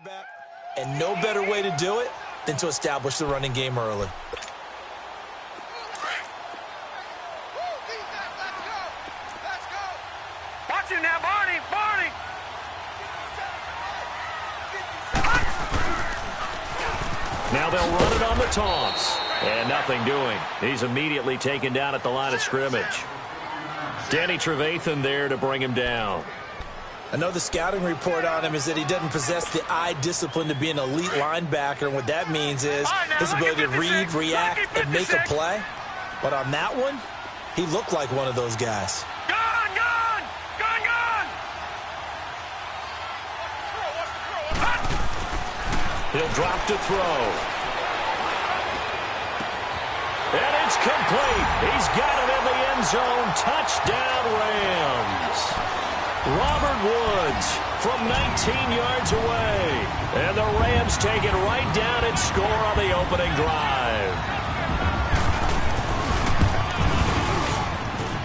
quarterback, and no better way to do it than to establish the running game early. Watch him now, Barney! Barney! Now they'll run it on the toss. And nothing doing. He's immediately taken down at the line of scrimmage. Danny Trevathan there to bring him down. I know the scouting report on him is that he doesn't possess the eye discipline to be an elite linebacker, and what that means is his ability to read, react, and make a play. But on that one, he looked like one of those guys. Gone! Gone! Gone! Gone! He'll drop to throw. And it's complete. He's got it in the end zone. Touchdown, Rams. Robert Woods from 19 yards away. And the Rams take it right down and score on the opening drive.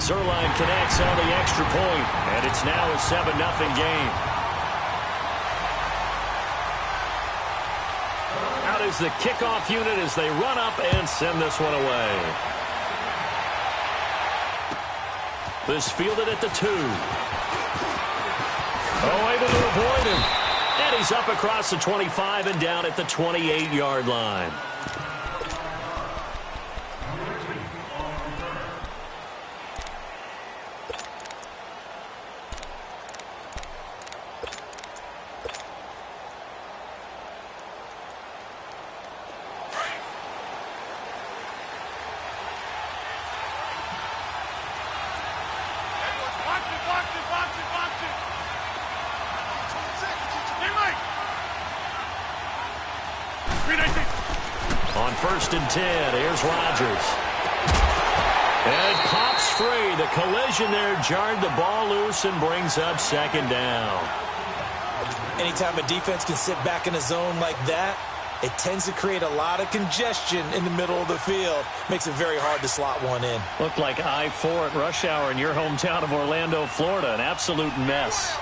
Zerline connects on the extra point, and it's now a 7-0 game. Out is the kickoff unit as they run up and send this one away. This fielded at the 2. Oh, able to avoid him. And he's up across the 25 and down at the 28-yard line. On 1st and 10, here's Rodgers. And it pops free. The collision there jarred the ball loose and brings up 2nd down. Anytime a defense can sit back in a zone like that, it tends to create a lot of congestion in the middle of the field. Makes it very hard to slot one in. Looked like I-4 at rush hour in your hometown of Orlando, Florida. An absolute mess.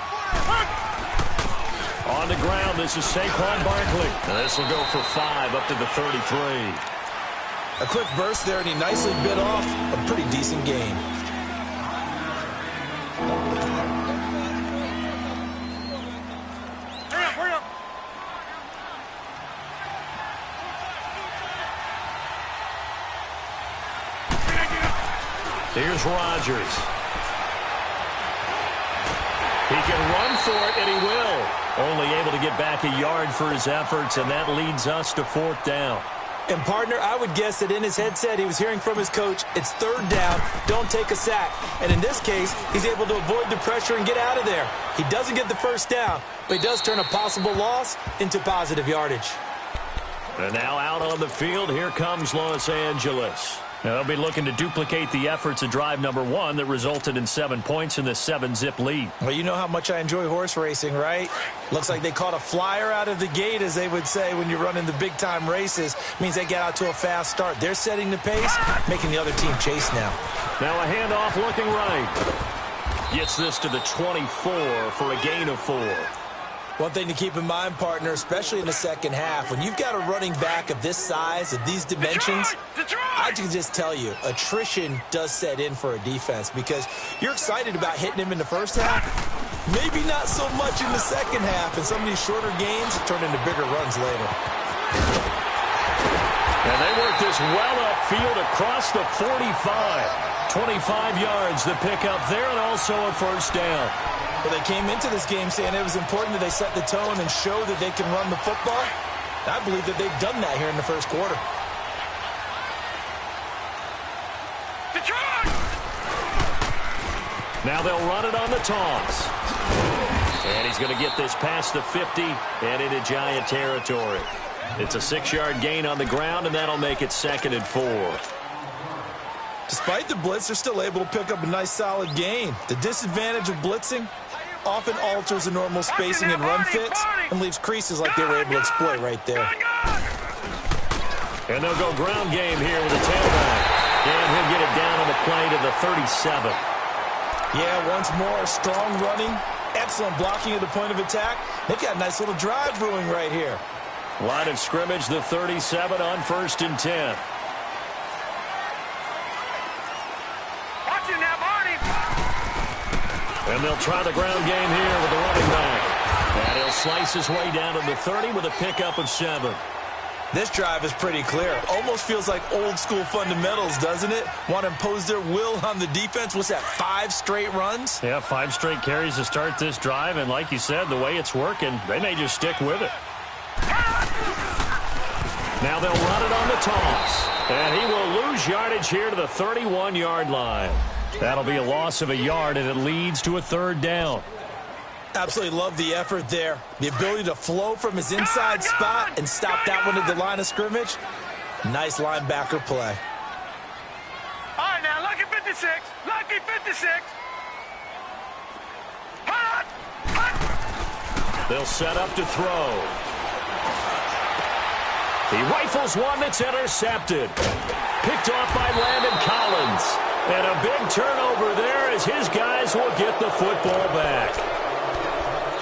On the ground, this is Saquon Barkley. And this will go for 5 up to the 33. A quick burst there, and he nicely bit off a pretty decent gain. Hurry up! Here's Rodgers. He can run for it, and he will. Only able to get back a yard for his efforts, and that leads us to 4th down. And, partner, I would guess that in his headset he was hearing from his coach, it's 3rd down, don't take a sack. And in this case, he's able to avoid the pressure and get out of there. He doesn't get the 1st down, but he does turn a possible loss into positive yardage. And now out on the field, here comes Los Angeles. Now they'll be looking to duplicate the efforts of drive number 1 that resulted in 7 points in the 7-zip lead. Well, you know how much I enjoy horse racing, right? Looks like they caught a flyer out of the gate, as they would say when you're running the big-time races. Means they get out to a fast start. They're setting the pace, making the other team chase now. Now a handoff looking right. Gets this to the 24 for a gain of 4. One thing to keep in mind, partner, especially in the second half, when you've got a running back of this size, of these dimensions, I can just tell you, attrition does set in for a defense because you're excited about hitting him in the first half, maybe not so much in the second half, and some of these shorter gains turn into bigger runs later. And they work this well upfield across the 45. 25 yards the pickup there, and also a 1st down. Well, they came into this game saying it was important that they set the tone and show that they can run the football. I believe that they've done that here in the 1st quarter. Detroit! Now they'll run it on the toss. And he's going to get this past the 50 and into Giant territory. It's a 6-yard gain on the ground, and that'll make it 2nd and 4. Despite the blitz, they're still able to pick up a nice, solid gain. The disadvantage of blitzing often alters the normal spacing and run fits and leaves creases like they were able to exploit right there. And they'll go ground game here with a tailback. And he'll get it down on the play to the 37. Yeah, once more, strong running, excellent blocking at the point of attack, They've got a nice little drive brewing right here. Line of scrimmage, the 37 on 1st and 10. Watch it now, Barney. And they'll try the ground game here with the running back. And he'll slice his way down to the 30 with a pickup of 7. This drive is pretty clear. Almost feels like old school fundamentals, doesn't it? Want to impose their will on the defense. What's that, 5 straight runs? Yeah, 5 straight carries to start this drive. And like you said, the way it's working, they may just stick with it. Now they'll run it on the toss. And he will lose yardage here to the 31-yard line. That'll be a loss of a yard, and it leads to a 3rd down. Absolutely love the effort there. The ability to flow from his inside spot and stop that one at the line of scrimmage. Nice linebacker play. All right, now, lucky 56. Lucky 56. Hot! Hot! They'll set up to throw. He rifles one that's intercepted. Picked off by Landon Collins. And a big turnover there as his guys will get the football back.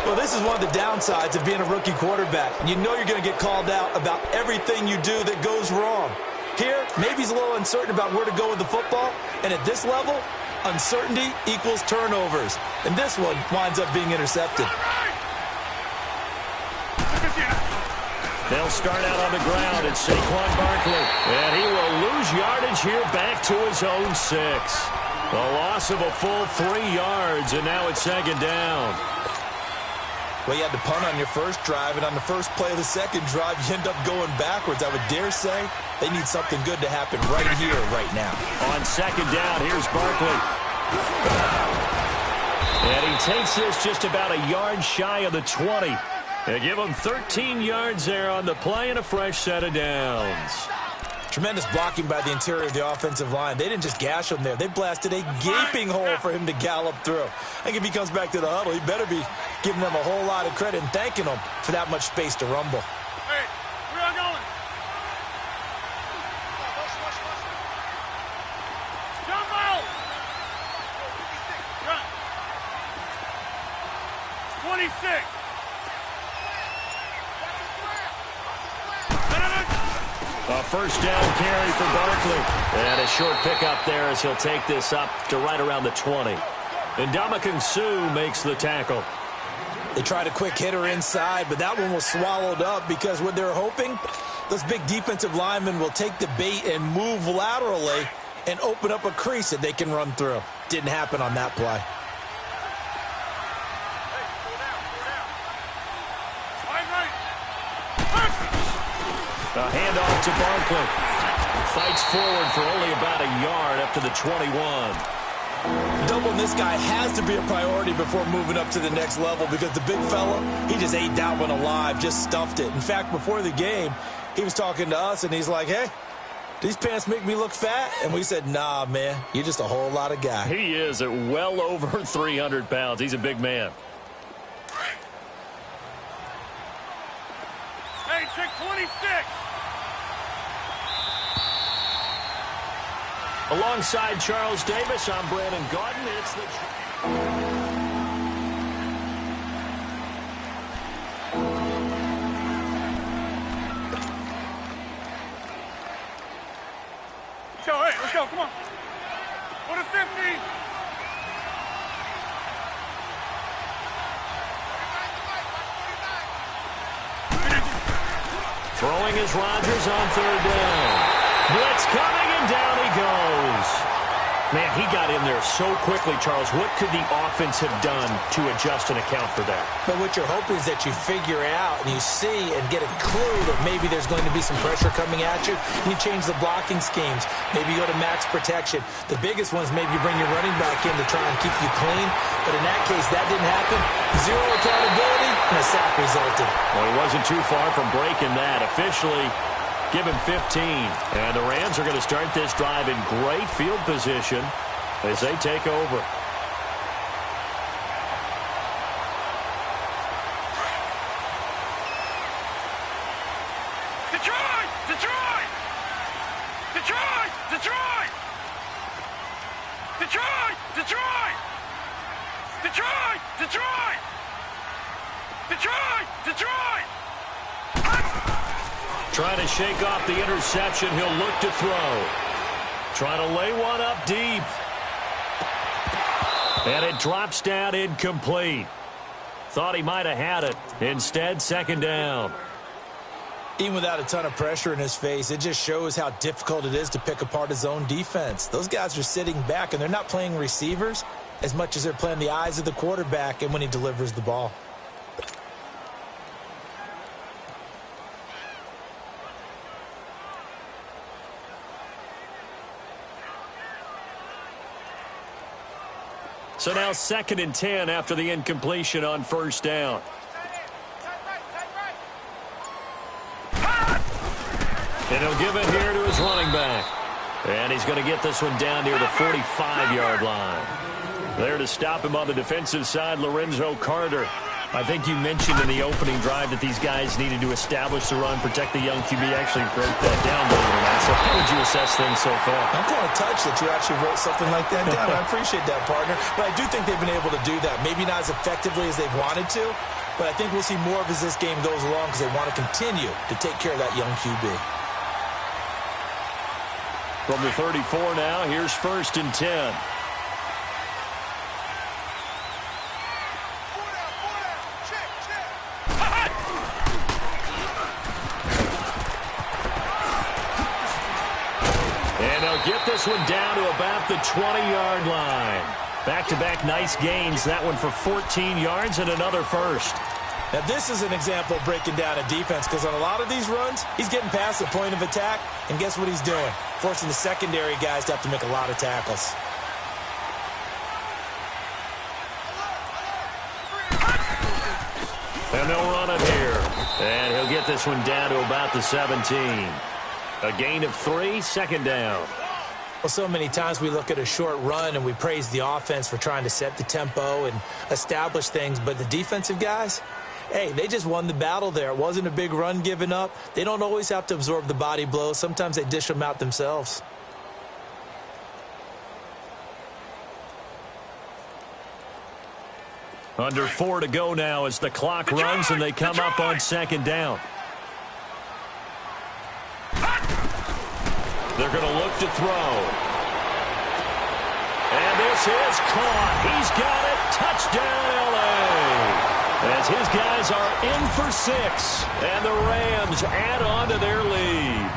Well, this is one of the downsides of being a rookie quarterback. You know you're going to get called out about everything you do that goes wrong. Here, maybe he's a little uncertain about where to go with the football. And at this level, uncertainty equals turnovers. And this one winds up being intercepted. They'll start out on the ground at Saquon Barkley. And he will lose yardage here back to his own 6. A loss of a full 3 yards, and now it's 2nd down. Well, you had to punt on your first drive, and on the first play of the second drive, you end up going backwards. I would dare say they need something good to happen right here, right now. On 2nd down, here's Barkley. And he takes this just about a yard shy of the 20. They give him 13 yards there on the play and a fresh set of downs. Tremendous blocking by the interior of the offensive line. They didn't just gash him there. They blasted a gaping hole for him to gallop through. I think if he comes back to the huddle, he better be giving them a whole lot of credit and thanking them for that much space to rumble. Hey, where are you going? Jumbo! Run. 26. A first down carry for Barkley. And a short pickup there as he'll take this up to right around the 20. And Ndamukong Suh makes the tackle. They tried a quick hitter inside, but that one was swallowed up because what they're hoping, those big defensive linemen will take the bait and move laterally and open up a crease that they can run through. Didn't happen on that play. A handoff to Barkley. Fights forward for only about a yard up to the 21. Doubling this guy has to be a priority before moving up to the next level because the big fella, he just ate that one alive, just stuffed it. In fact, before the game, he was talking to us, and he's like, hey, these pants make me look fat? And we said, nah, man, you're just a whole lot of guy. He is at well over 300 pounds. He's a big man. Hey, check 26. Alongside Charles Davis, I'm Brandon Gaudin. It's the... Let's go, come on. What a 50. Throwing is Rodgers on 3rd down. Blitz coming, and down he goes. Man, he got in there so quickly, Charles. What could the offense have done to adjust and account for that? But what you're hoping is that you figure out and you see and get a clue that maybe there's going to be some pressure coming at you. You change the blocking schemes. Maybe you go to max protection. The biggest one is maybe you bring your running back in to try and keep you clean. But in that case, that didn't happen. Zero accountability, and a sack resulted. Well, he wasn't too far from breaking that. Officially, give him 15. And the Rams are going to start this drive in great field position as they take over. Detroit! Detroit! Detroit! Detroit! Detroit! Detroit! Detroit! Detroit! Detroit! Detroit! Trying to shake off the interception. He'll look to throw. Trying to lay one up deep. And it drops down incomplete. Thought he might have had it. Instead, second down. Even without a ton of pressure in his face, it just shows how difficult it is to pick apart his own defense. Those guys are sitting back, and they're not playing receivers as much as they're playing the eyes of the quarterback and when he delivers the ball. So now 2nd and 10 after the incompletion on first down. And he'll give it here to his running back. And he's going to get this one down near the 45-yard line. There to stop him on the defensive side, Lorenzo Carter. I think you mentioned in the opening drive that these guys needed to establish the run, protect the young QB. Actually broke that down, believe it or not. So how would you assess things so far? I'm kind of touched that you actually wrote something like that down. I appreciate that, partner. But I do think they've been able to do that. Maybe not as effectively as they've wanted to, but I think we'll see more of as this game goes along because they want to continue to take care of that young QB. From the 34 now, here's 1st and 10. Get this one down to about the 20-yard line. Back-to-back nice gains. That one for 14 yards and another first. Now, this is an example of breaking down a defense because on a lot of these runs, he's getting past the point of attack, and guess what he's doing? Forcing the secondary guys to have to make a lot of tackles. And they'll run it here. And he'll get this one down to about the 17. A gain of 3, second down. Well, so many times we look at a short run and we praise the offense for trying to set the tempo and establish things, but the defensive guys, hey, they just won the battle there. It wasn't a big run given up. They don't always have to absorb the body blows. Sometimes they dish them out themselves. Under 4 to go now as the clock runs and they come up on second down. They're going to look to throw. And this is caught. He's got it. Touchdown, L.A. As his guys are in for 6. And the Rams add on to their lead.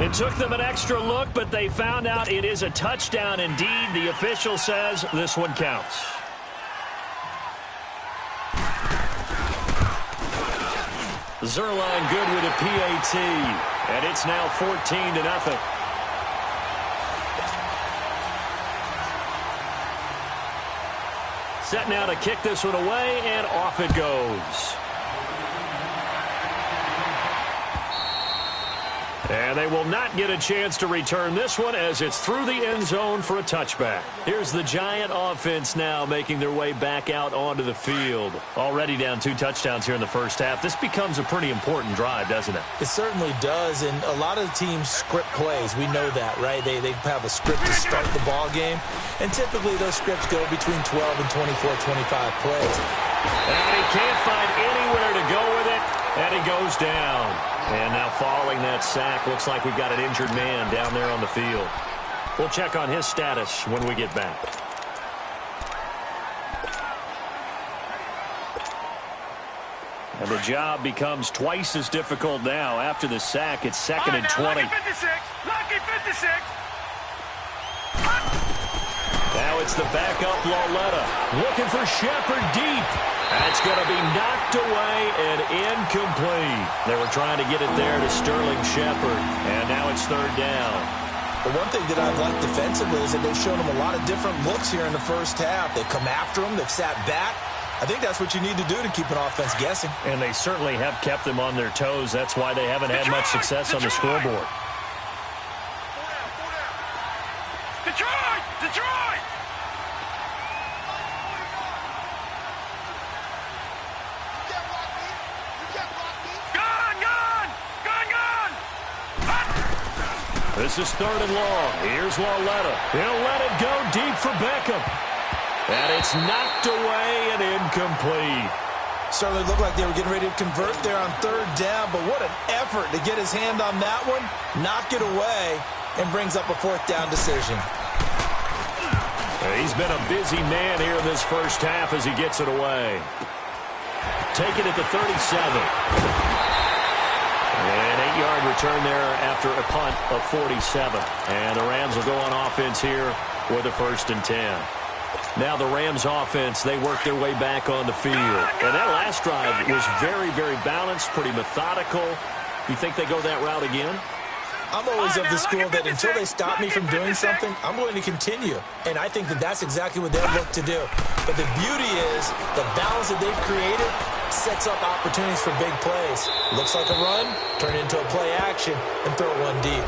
It took them an extra look, but they found out it is a touchdown indeed. The official says this one counts. Zerline good with a PAT, and it's now 14-0. Set now to kick this one away, and off it goes. And they will not get a chance to return this one as it's through the end zone for a touchback. Here's the Giant offense now making their way back out onto the field. Already down 2 touchdowns here in the first half. This becomes a pretty important drive, doesn't it? It certainly does, and a lot of teams script plays. We know that, right? They have a script to start the ball game, and typically those scripts go between 12 and 24, 25 plays. And he can't find anywhere to go with it, and he goes down. And now following that sack, looks like we've got an injured man down there on the field. We'll check on his status when we get back. And the job becomes twice as difficult now. After the sack, it's 2nd and 20. Lucky 56! Lucky 56! Now it's the backup Lauletta. Looking for Shepard deep. That's going to be knocked away and incomplete. They were trying to get it there to Sterling Shepard. And now it's 3rd down. The one thing that I've liked defensively is that they've shown him a lot of different looks here in the first half. They've come after him. They've sat back. I think that's what you need to do to keep an offense guessing. And they certainly have kept them on their toes. That's why they haven't had much success on the scoreboard. Detroit! Detroit! This is 3rd and long. Here's Lauletta. He'll let it go deep for Beckham. And it's knocked away and incomplete. Certainly looked like they were getting ready to convert there on 3rd down, but what an effort to get his hand on that one, knock it away, and brings up a 4th down decision. He's been a busy man here in this first half as he gets it away. Take it at the 37. An 8-yard return there after a punt of 47. And the Rams will go on offense here with a 1st and 10. Now the Rams offense, they work their way back on the field. And that last drive was very, very balanced, pretty methodical. You think they go that route again? I'm always of the school that until they stop me from doing something, I'm going to continue. And I think that that's exactly what they'll look to do. But the beauty is the balance that they've created sets up opportunities for big plays. Looks like a run, turn into a play action, and throw one deep.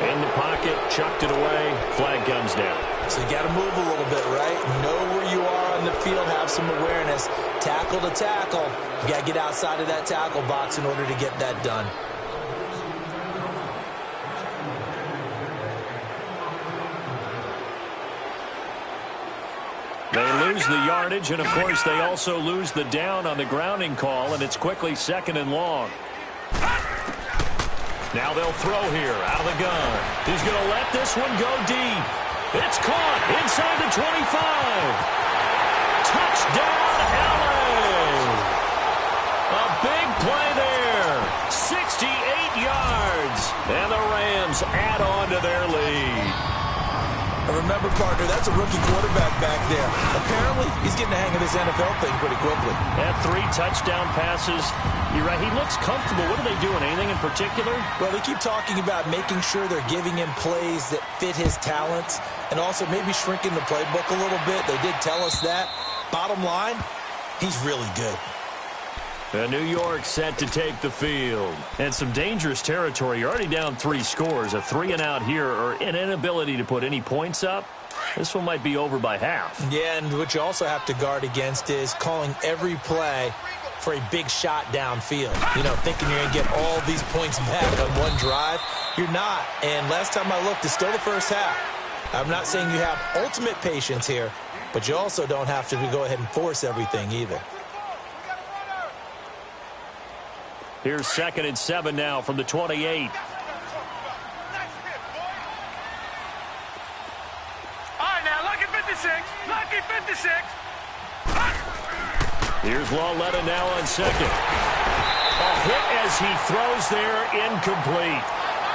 In the pocket, chucked it away, flag comes down. So you got to move a little bit, right? Know where you are on the field, have some awareness. Tackle to tackle. You got to get outside of that tackle box in order to get that done. They lose the yardage, and of course they also lose the down on the grounding call, and it's quickly 2nd and long. Now they'll throw here out of the gun. He's going to let this one go deep. It's caught inside the 25. Touchdown, LA. A big play there. 68 yards. And the Rams add on to their lead. Remember, partner, that's a rookie quarterback back there. Apparently, he's getting the hang of this NFL thing pretty quickly. Had 3 touchdown passes. You're right, he looks comfortable. What are they doing? Anything in particular? Well, they keep talking about making sure they're giving him plays that fit his talents and also maybe shrinking the playbook a little bit. They did tell us that. Bottom line, he's really good. New York set to take the field. And some dangerous territory. You're already down 3 scores. A 3-and-out here or an inability to put any points up. This one might be over by half. Yeah, and what you also have to guard against is calling every play for a big shot downfield. You know, thinking you're going to get all these points back on one drive. You're not. And last time I looked, it's still the first half. I'm not saying you have ultimate patience here, but you also don't have to go ahead and force everything either. Here's 2nd and 7 now from the 28. All right, now, lucky 56. Lucky 56. Here's Lauletta now on 2nd. A hit as he throws there, incomplete.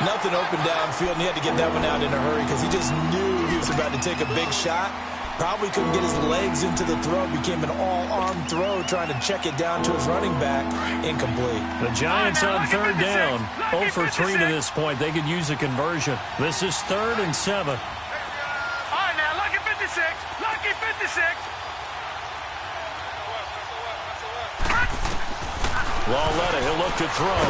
Nothing open downfield, and he had to get that one out in a hurry because he just knew he was about to take a big shot. Probably couldn't get his legs into the throw. Became an all-arm throw trying to check it down to his running back. Incomplete. The Giants on 3rd down. 0 for 3 to this point. They could use a conversion. This is 3rd and 7. All right, now, lucky 56. Lucky 56. Lauletta, he'll look to throw.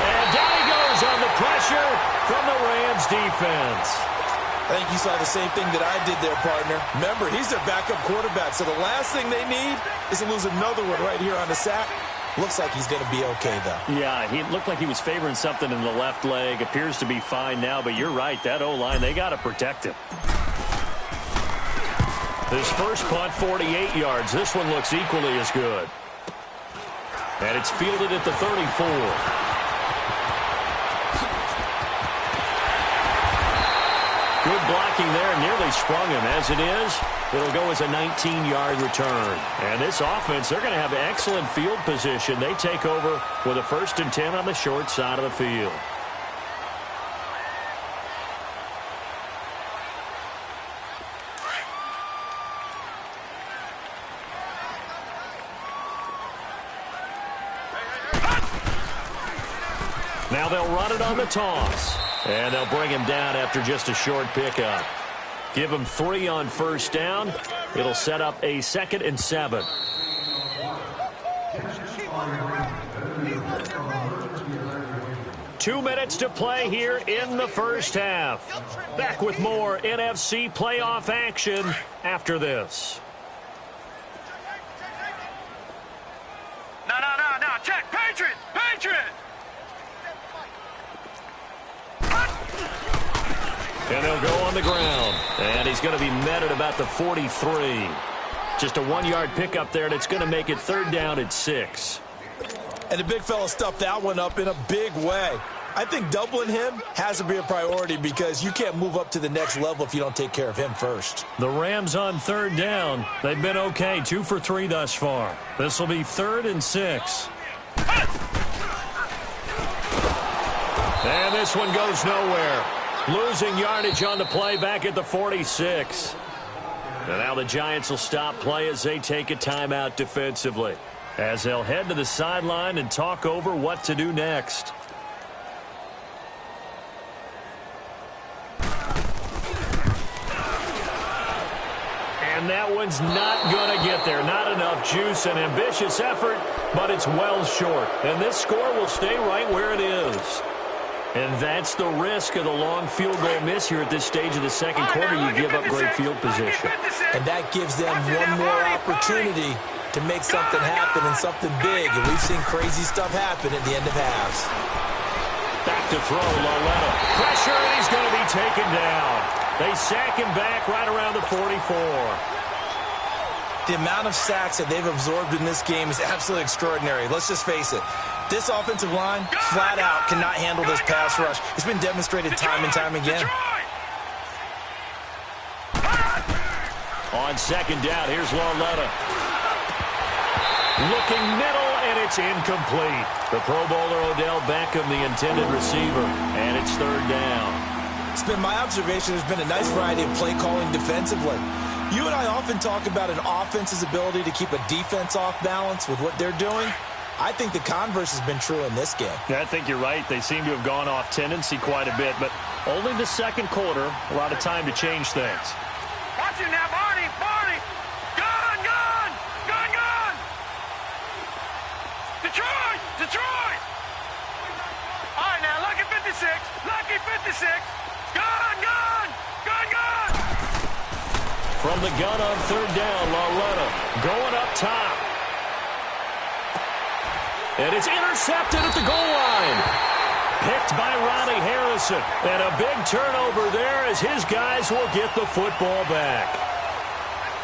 And down he goes on the pressure from the Rams defense. I think you saw the same thing that I did there, partner. Remember, he's their backup quarterback, so the last thing they need is to lose another one right here on the sack. Looks like he's going to be okay, though. Yeah, he looked like he was favoring something in the left leg. Appears to be fine now, but you're right. That O-line, they got to protect him. His first punt, 48 yards. This one looks equally as good. And it's fielded at the 34. Good blocking there, nearly sprung him. As it is, it'll go as a 19-yard return. And this offense, they're going to have excellent field position. They take over with a 1st and 10 on the short side of the field. Now they'll run it on the toss. And they'll bring him down after just a short pickup. Give him 3 on 1st down. It'll set up a 2nd and 7. Two minutes to play here in the first half. Back with more NFC playoff action after this. No. Check. Patriot. And they'll go on the ground. And he's going to be met at about the 43. Just a 1-yard pickup there, and it's going to make it 3rd down at 6. And the big fella stuffed that one up in a big way. I think doubling him has to be a priority because you can't move up to the next level if you don't take care of him first. The Rams on 3rd down. They've been okay, 2 for 3 thus far. This will be 3rd and 6. And this one goes nowhere. Losing yardage on the play back at the 46. And now the Giants will stop play as they take a timeout defensively, as they'll head to the sideline and talk over what to do next. And that one's not going to get there. Not enough juice. An ambitious effort, but it's well short. And this score will stay right where it is. And that's the risk of the long field goal miss here at this stage of the second quarter. You give up great field position. And that gives them one more opportunity to make something happen and something big. And we've seen crazy stuff happen at the end of halves. Back to throw, Loletta. Pressure, and he's going to be taken down. They sack him back right around the 44. The amount of sacks that they've absorbed in this game is absolutely extraordinary. Let's just face it. This offensive line, flat out, cannot handle this pass rush. It's been demonstrated time and time again. On 2nd down, here's Loletta. Looking middle, and it's incomplete. The Pro Bowler Odell Beckham, the intended receiver, and it's 3rd down. It's been my observation there's been a nice variety of play calling defensively. You and I often talk about an offense's ability to keep a defense off balance with what they're doing. I think the converse has been true in this game. Yeah, I think you're right. They seem to have gone off tendency quite a bit, but only the second quarter, a lot of time to change things. Watch it now, Barney! Barney! Gun! Gun! Gun! Gun! Detroit! Detroit! All right, now, Lucky 56! Lucky 56! Gun! Gun! Gun! Gun! From the gun on 3rd down, Loletta going up top. And it's intercepted at the goal line. Picked by Ronnie Harrison. And a big turnover there as his guys will get the football back.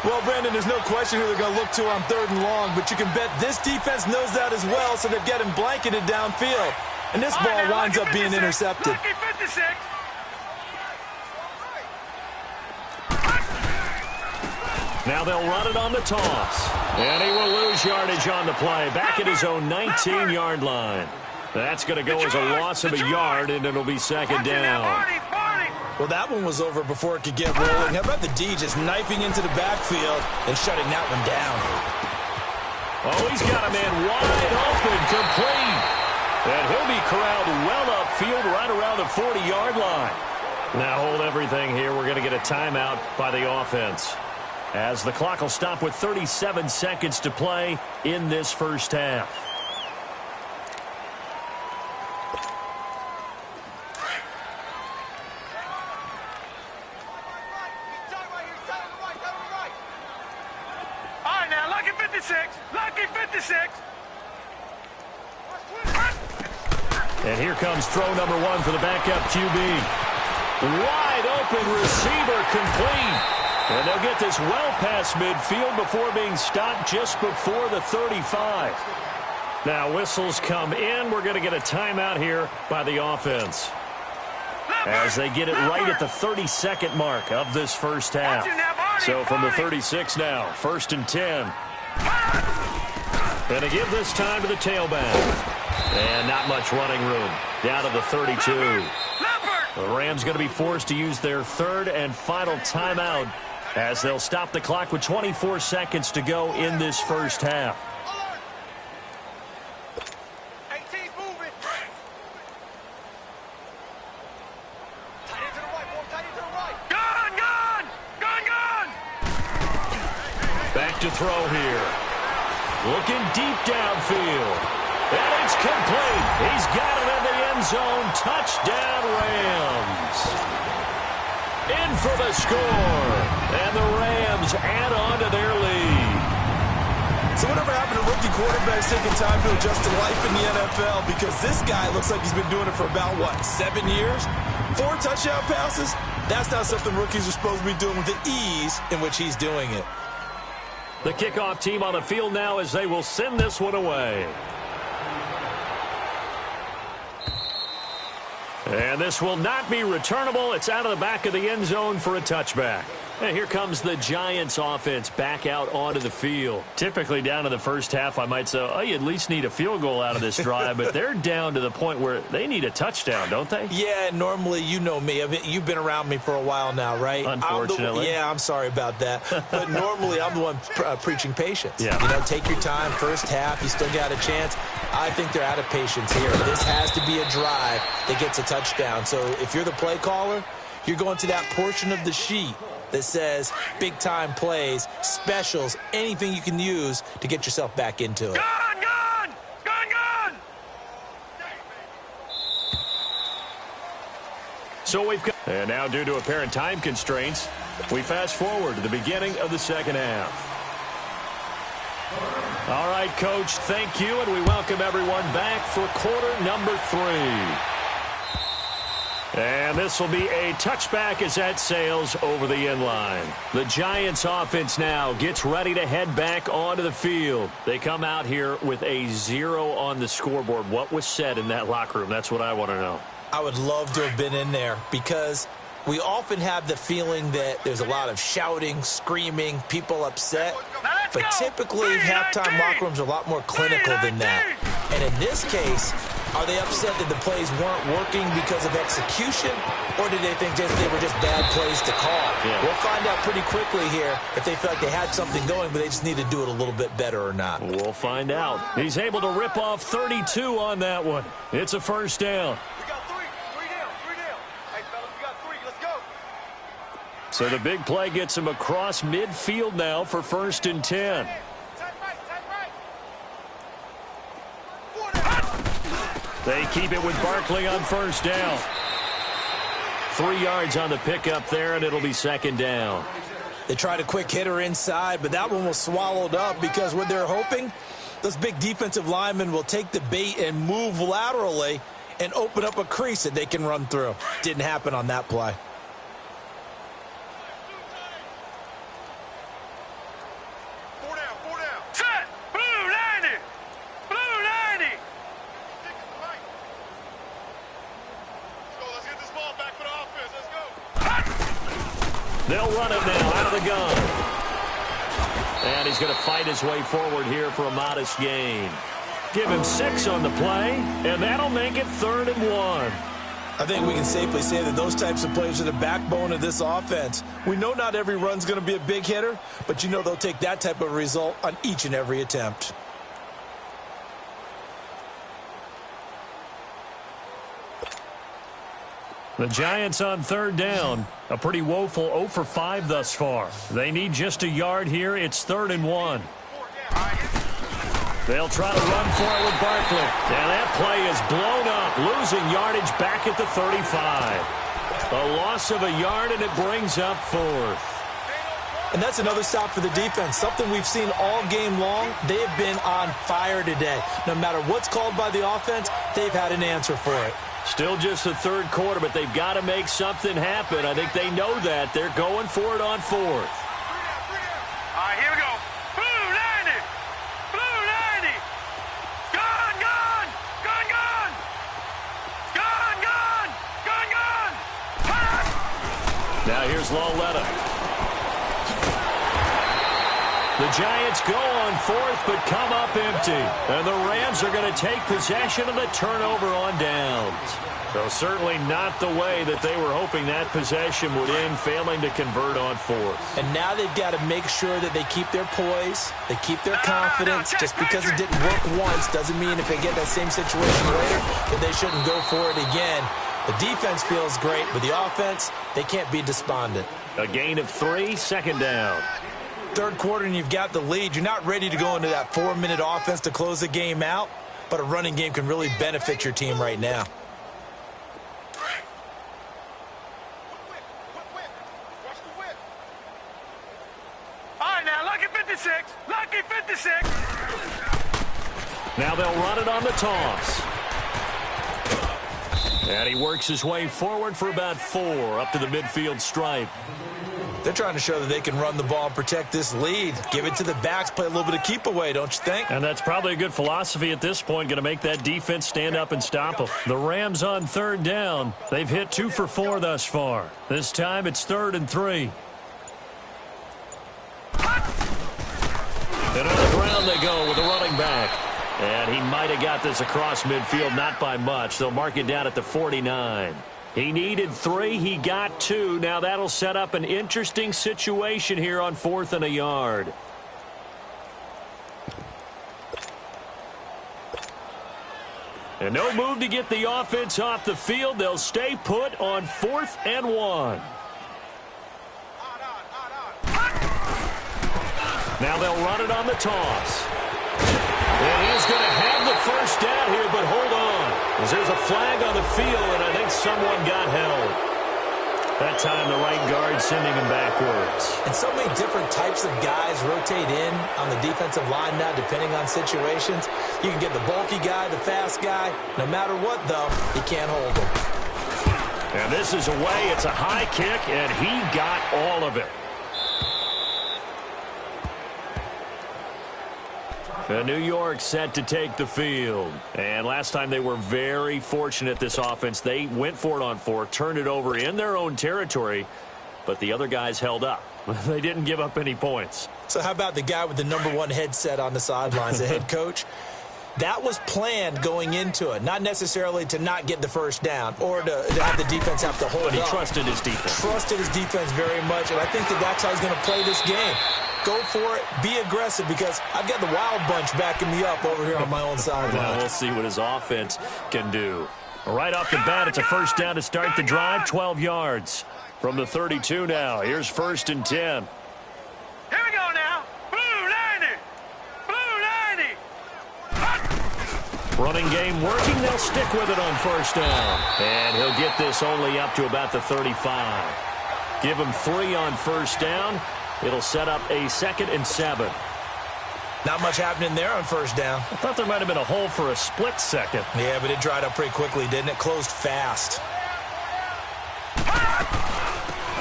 Well, Brandon, there's no question who they're going to look to on 3rd and long, but you can bet this defense knows that as well, so they're getting blanketed downfield. And this ball winds up being intercepted. Lucky 56! Now they'll run it on the toss. And he will lose yardage on the play. Back at his own 19-yard line. That's going to go as a loss of a yard, and it'll be 2nd down. Well, that one was over before it could get rolling. How about the D just knifing into the backfield and shutting that one down? Oh, he's got a man wide open, complete. And he'll be corralled well upfield right around the 40-yard line. Now hold everything here. We're going to get a timeout by the offense, as the clock will stop with 37 seconds to play in this first half. All right, now, Lucky 56! Lucky 56! And here comes throw number 1 for the backup QB. Wide open receiver, complete. And they'll get this well past midfield before being stopped just before the 35. Now whistles come in. We're going to get a timeout here by the offense, as they get it right at the 32nd mark of this first half. So from the 36 now, 1st and 10. And to give this time to the tailback. And not much running room. Down to the 32. The Rams going to be forced to use their 3rd and final timeout, as they'll stop the clock with 24 seconds to go in this first half. Gun! Gun! Gun! Gun! Back to throw here. Looking deep downfield. And it's complete. He's got it in the end zone. Touchdown, Rams. In for the score. And the Rams add on to their lead. So whatever happened to rookie quarterbacks taking time to adjust to life in the NFL? Because this guy looks like he's been doing it for about, 7 years? 4 touchdown passes? That's not something rookies are supposed to be doing with the ease in which he's doing it. The kickoff team on the field now as they will send this one away. And this will not be returnable. It's out of the back of the end zone for a touchback. And here comes the Giants offense back out onto the field. Typically down to the first half, I might say, oh, you at least need a field goal out of this drive. But they're down to the point where they need a touchdown, don't they? Yeah, normally, you know me. You've been around me for a while now, right? Unfortunately. I'm sorry about that. But normally, I'm the one preaching patience. Yeah. You know, take your time. First half, you still got a chance. I think they're out of patience here. This has to be a drive that gets a touchdown. So if you're the play caller, you're going to that portion of the sheet that says big-time plays, specials, anything you can use to get yourself back into it. Gun, gun! Gun, gun! So we've got, and now due to apparent time constraints, we fast forward to the beginning of the second half. All right, Coach, thank you, and we welcome everyone back for quarter number 3. And this will be a touchback as that sails over the end line. The Giants offense now gets ready to head back onto the field. They come out here with a 0 on the scoreboard. What was said in that locker room? That's what I want to know. I would love to have been in there because we often have the feeling that there's a lot of shouting, screaming, people upset. But typically, halftime locker rooms are a lot more clinical than that. And in this case, are they upset that the plays weren't working because of execution, or did they think they were just bad plays to call? Yeah. We'll find out pretty quickly here if they feel like they had something going, but they just need to do it a little bit better or not. We'll find out. He's able to rip off 32 on that one. It's a first down. We got 3 down. Hey, fellas, we got 3. Let's go. So the big play gets him across midfield now for 1st and 10. They keep it with Barkley on first down. 3 yards on the pickup there, and it'll be 2nd down. They tried a quick hitter inside, but that one was swallowed up because what they're hoping, those big defensive linemen will take the bait and move laterally and open up a crease that they can run through. Didn't happen on that play. Set! Blue 90! Blue 90! Let's get this ball back for the offense. Let's go. They'll run it now out of the gun. And he's going to fight his way forward here for a modest gain. Give him 6 on the play, and that'll make it 3rd and 1. I think we can safely say that those types of plays are the backbone of this offense. We know not every run's going to be a big hitter, but you know they'll take that type of result on each and every attempt. The Giants on 3rd down. A pretty woeful 0 for 5 thus far. They need just a yard here. It's 3rd and 1. They'll try to run for it with Barkley. And that play is blown up, losing yardage back at the 35. A loss of a yard, and it brings up 4th. And that's another stop for the defense, something we've seen all game long. They've been on fire today. No matter what's called by the offense, they've had an answer for it. Still just the 3rd quarter, but they've got to make something happen. I think they know that. They're going for it on 4th. All right, here we go. Blue 90! Blue 90! Gun, gun! Gun, gun! Gun, gun! Gun, gun! Pass! Now here's Lauletta. The Giants go on 4th, but come up empty. And the Rams are going to take possession of the turnover on downs. So certainly not the way that they were hoping that possession would end, failing to convert on 4th. And now they've got to make sure that they keep their poise, they keep their confidence. Just because it didn't work once doesn't mean if they get that same situation later that they shouldn't go for it again. The defense feels great, but the offense, they can't be despondent. A gain of 3, 2nd down. 3rd quarter and you've got the lead. You're not ready to go into that 4-minute offense to close the game out, but a running game can really benefit your team right now. All right, now, lucky 56. Lucky 56. Now they'll run it on the toss. And he works his way forward for about 4 up to the midfield stripe. They're trying to show that they can run the ball and protect this lead. Give it to the backs, play a little bit of keep away, don't you think? And that's probably a good philosophy at this point, going to make that defense stand up and stop them. The Rams on 3rd down. They've hit 2 for 4 thus far. This time it's 3rd and 3. And on the ground they go with the running back. And he might have got this across midfield, not by much. They'll mark it down at the 49. He needed 3. He got 2. Now that'll set up an interesting situation here on 4th and a yard. And no move to get the offense off the field. They'll stay put on 4th and 1. Now they'll run it on the toss. And he's going to have the first down here, but hold on. As there's a flag on the field, and I think someone got held. That time the right guard sending him backwards. And so many different types of guys rotate in on the defensive line now, depending on situations. You can get the bulky guy, the fast guy. No matter what, though, you can't hold him. And this is away. It's a high kick, and he got all of it. And New York set to take the field. And last time they were very fortunate, this offense. They went for it on 4, turned it over in their own territory, but the other guys held up. They didn't give up any points. So how about the guy with the #1 headset on the sidelines, the head coach? That was planned going into it, not necessarily to not get the first down or to have the defense have to hold But he up. trusted his defense. Trusted his defense very much, and I think that that's how he's going to play this game. Go for it. Be aggressive, because I've got the wild bunch backing me up over here on my own sideline. Now we'll see what his offense can do. Right off the bat, it's a first down to start the drive, 12 yards. From the 32 now, here's 1st and 10. Here we go now. Blue 90. Blue 90. Running game working. They'll stick with it on 1st down. And he'll get this only up to about the 35. Give him 3 on 1st down. It'll set up a 2nd and 7. Not much happening there on 1st down. I thought there might have been a hole for a split second. Yeah, but it dried up pretty quickly, didn't it? Closed fast.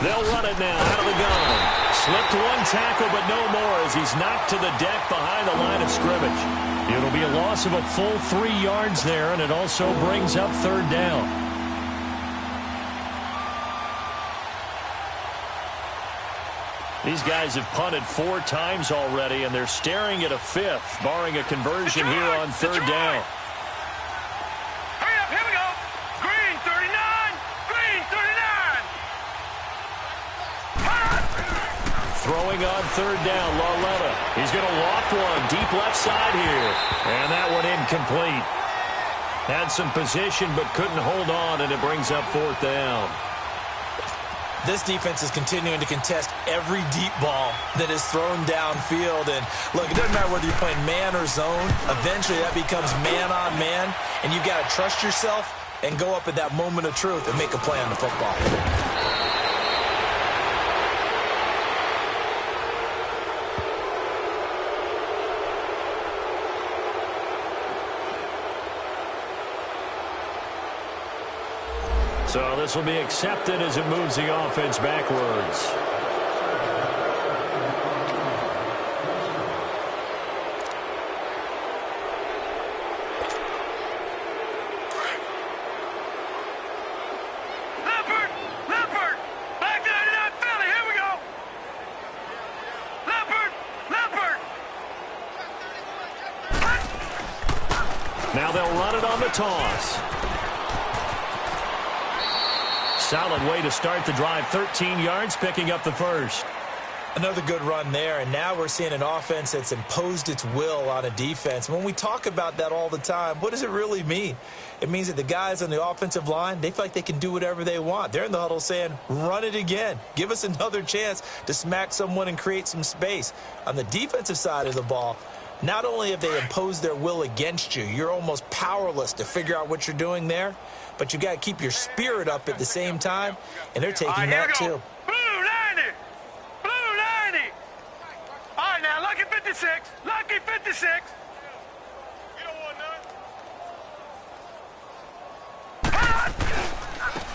They'll run it now out of the gun. Slipped 1 tackle, but no more as he's knocked to the deck behind the line of scrimmage. It'll be a loss of a full 3 yards there, and it also brings up 3rd down. These guys have punted 4 times already, and they're staring at a 5th, barring a conversion here on 3rd down. Hurry up, here we go. Green 39. Green 39. Throwing on 3rd down, Lauletta. He's going to loft one deep left side here. And that one incomplete. Had some position but couldn't hold on, and it brings up 4th down. This defense is continuing to contest every deep ball that is thrown downfield. And, look, it doesn't matter whether you're playing man or zone. Eventually that becomes man on man, and you've got to trust yourself and go up at that moment of truth and make a play on the football. So this will be accepted as it moves the offense backwards. Leopard! Leopard! Black 99 Philly, here we go! Leopard! Leopard! Now they'll run it on the toss. Solid way to start the drive. 13 yards, picking up the 1st. Another good run there, and now we're seeing an offense that's imposed its will on a defense. When we talk about that all the time, what does it really mean? It means that the guys on the offensive line, they feel like they can do whatever they want. They're in the huddle saying, run it again. Give us another chance to smack someone and create some space. On the defensive side of the ball, not only have they imposed their will against you, you're almost powerless to figure out what you're doing there, but you got to keep your spirit up at the same time, and they're taking that too. Blue 90! Blue 90! All right, now, lucky 56. Lucky 56. You don't want none?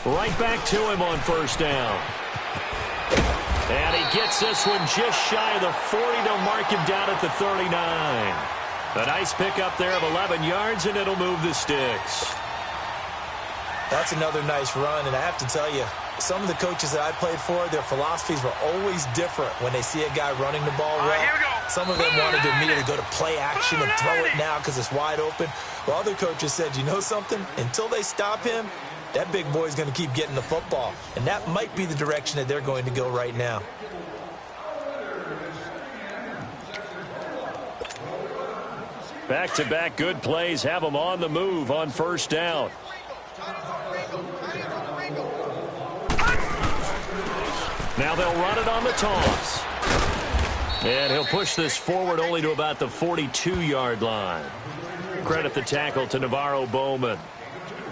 Right back to him on first down. And he gets this one just shy of the 40. They'll mark him down at the 39. A nice pickup there of 11 yards, and it'll move the sticks. That's another nice run, and I have to tell you, some of the coaches that I played for, their philosophies were always different when they see a guy running the ball well. Here we go. Some of them wanted to immediately go to play action and throw it now because it's wide open. While other coaches said, you know something? Until they stop him, that big boy's going to keep getting the football. And that might be the direction that they're going to go right now. Back-to-back good plays have them on the move on first down. Now they'll run it on the toss. And he'll push this forward only to about the 42-yard line. Credit the tackle to Navarro Bowman.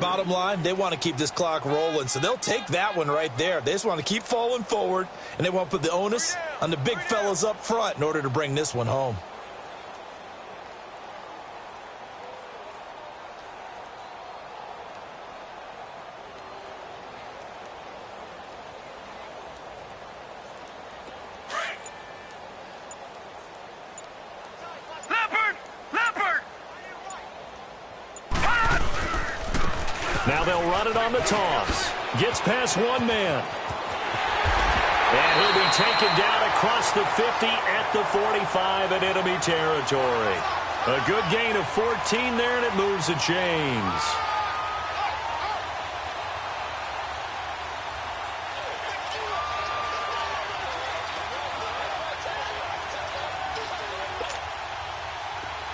Bottom line, they want to keep this clock rolling, so they'll take that one right there. They just want to keep falling forward, and they want to put the onus on the big fellas up front in order to bring this one home. Now they'll run it on the toss. Gets past one man. And he'll be taken down across the 50 at the 45 in enemy territory. A good gain of 14 there, and it moves the chains.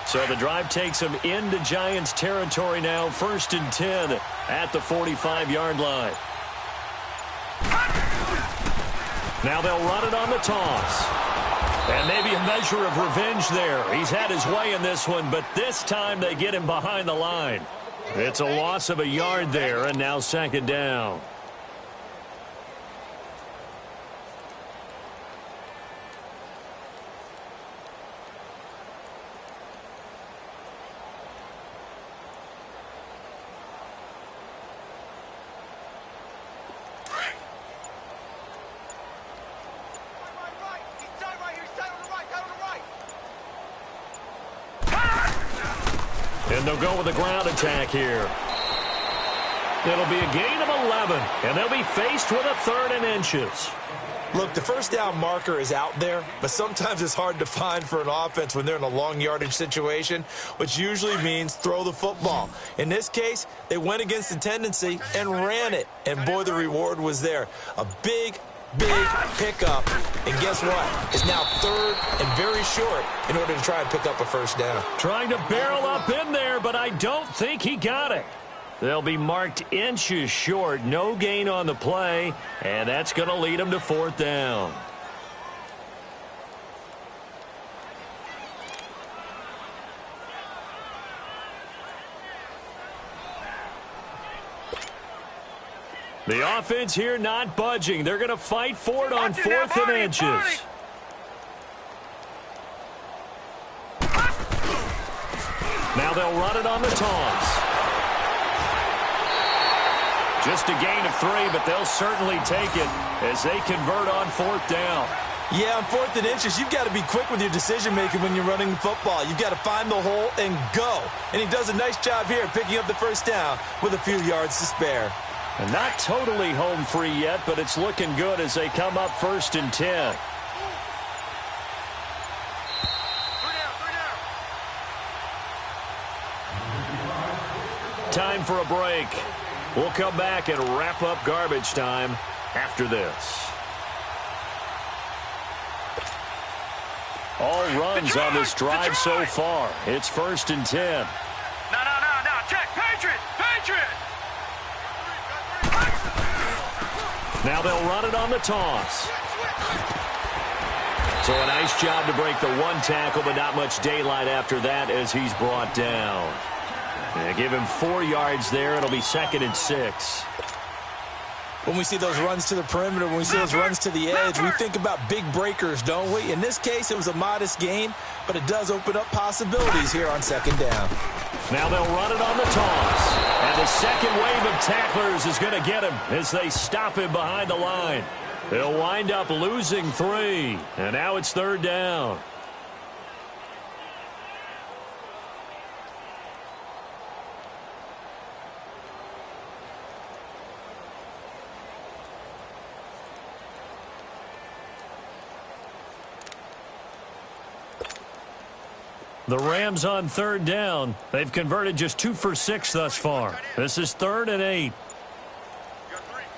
So the drive takes them into Giants territory now. 1st and 10 at the 45-yard line. Now they'll run it on the toss. And maybe a measure of revenge there. He's had his way in this one, but this time they get him behind the line. It's a loss of a yard there, and now 2nd down. And they'll go with a ground attack here. It'll be a gain of 11, and they'll be faced with a 3rd and inches. Look, the first down marker is out there, but sometimes it's hard to find for an offense when they're in a long yardage situation, which usually means throw the football. In this case, they went against the tendency and ran it, and boy, the reward was there. A big pickup, and guess what? It's now 3rd and very short in order to try and pick up a first down. Trying to barrel up in there, but I don't think he got it. They'll be marked inches short. No gain on the play, and that's going to lead them to 4th down. The offense here not budging. They're going to fight for it on 4th and inches. Now they'll run it on the toss. Just a gain of 3, but they'll certainly take it as they convert on 4th down. Yeah, on 4th and inches, you've got to be quick with your decision-making when you're running the football. You've got to find the hole and go. And he does a nice job here picking up the first down with a few yards to spare. And not totally home free yet, but it's looking good as they come up 1st and 10. Time for a break. We'll come back and wrap up garbage time after this. All runs on this drive so far. It's 1st and 10. No. Check. Patriot. Now they'll run it on the toss. So a nice job to break the 1 tackle, but not much daylight after that as he's brought down. They give him 4 yards there. It'll be 2nd and 6. When we see those runs to the perimeter, when we see those runs to the edge, we think about big breakers, don't we? In this case, it was a modest gain, but it does open up possibilities here on 2nd down. Now they'll run it on the toss. And the second wave of tacklers is going to get him as they stop him behind the line. They'll wind up losing 3. And now it's 3rd down. The Rams on 3rd down. They've converted just 2 for 6 thus far. This is 3rd and 8.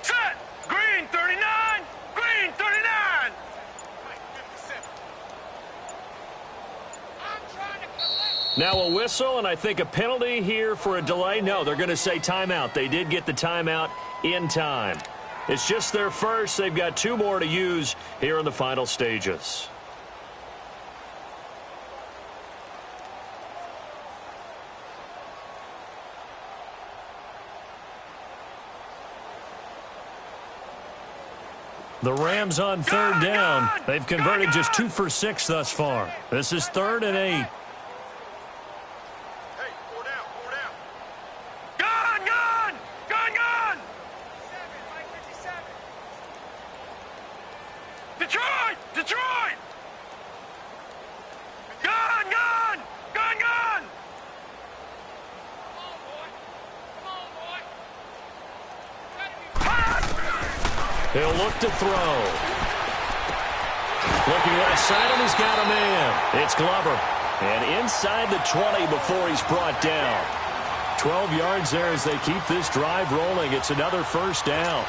Set! Green 39! Green 39! Now a whistle, and I think a penalty here for a delay. No, they're going to say timeout. They did get the timeout in time. It's just their first. They've got 2 more to use here in the final stages. The Rams on 3rd down. They've converted just 2 for 6 thus far. This is 3rd and 8. Detroit! Detroit! Gun! Gun! Gun! Gun! He'll look to throw. Looking left side, and he's got a man. It's Glover. And inside the 20 before he's brought down. 12 yards there as they keep this drive rolling. It's another 1st down.